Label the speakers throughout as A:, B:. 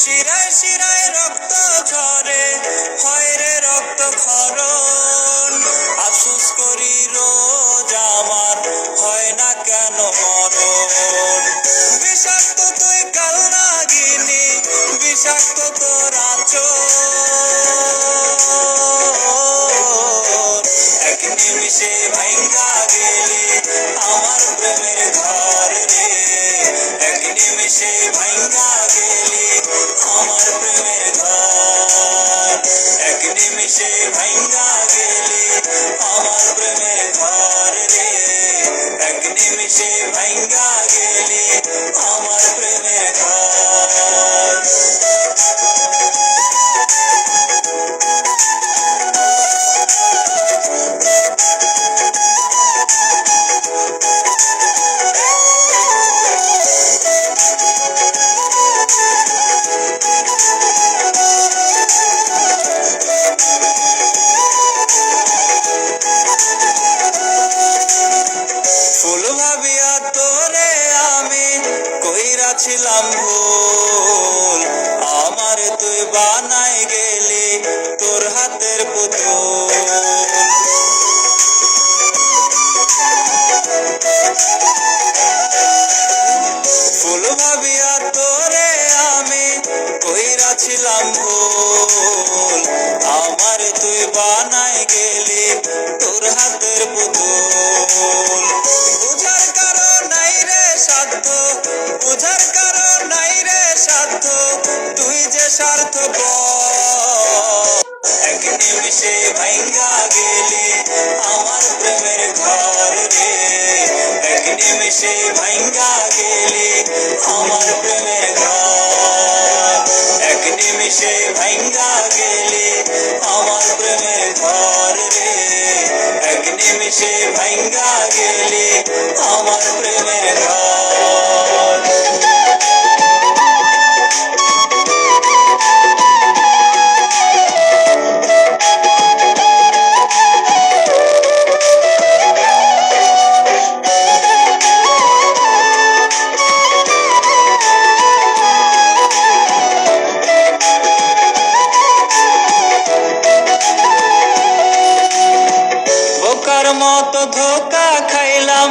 A: শিরায় শিরায় রক্ত ঝরে, হয় রে রক্ত ক্ষরণ। আফসোস করি রোজ আমার, হয় না কেন মরণ। বিষাক্ত তুই কাল নাগিনি, বিষাক্ত তোর আচর। এক নিমিষে ভাঙ্গা গেলি আমার প্রেমের ঘর রে। এক নিমিষে ভাঙ্গা গেলি আমার প্রেমের ঘর। এক নিমিষে ভাঙ্গা গেলি আমার প্রেমের ঘর রে। এক নিমিষে ভাঙ্গা গেলি আমার প্রেমের ঘর। ফুল ভাবিয়া তোরে আমি কইরাছিলাম ভুল, আমার তুই বানাই গেলি তোর হাতের পুতুল। ফুল ভাবিয়া তোরে আমি কইরাছিলাম ভুল, আমার তুই বানাই গেলি তোর হাতের পুতুল। বুঝার কারণ নাই রে সাধ্য, বুঝার কারণ নাই রে সাধ্য, তুই যে স্বার্থপর। এক নিমিষে ভাঙ্গা গেলি আমার প্রেমের ঘর রে। এক নিমিষে ভাঙ্গা গেলি আমার প্রেমের ঘর। এক নিমিষে ভাঙ্গা গেলি আমার প্রেমের ঘর রে। এক নিমিষে ভাঙ্গা গেলি আমার প্রেমের ঘর। বোকার মতো ধোকা খাইলাম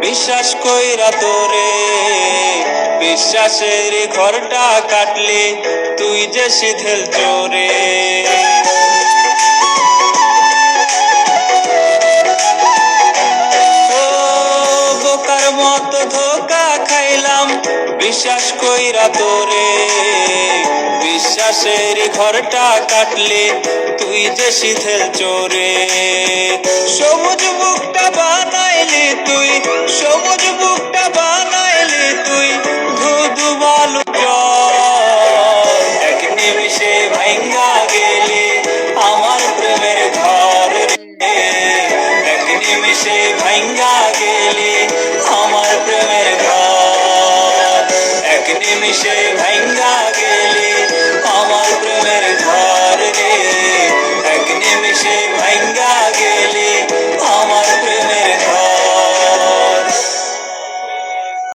A: বিশ্বাস কইরা তোরে। বিশ্বাসের ঘরটা কাটলি তুই যে শিথিল চোরে। ও বোকার মতো ধোকা খাইলাম বিশ্বাস কইরা তোরে। বিশ্বাসের ঘরটা কাটলি তুই যে শিথিল চোরে। সবুজ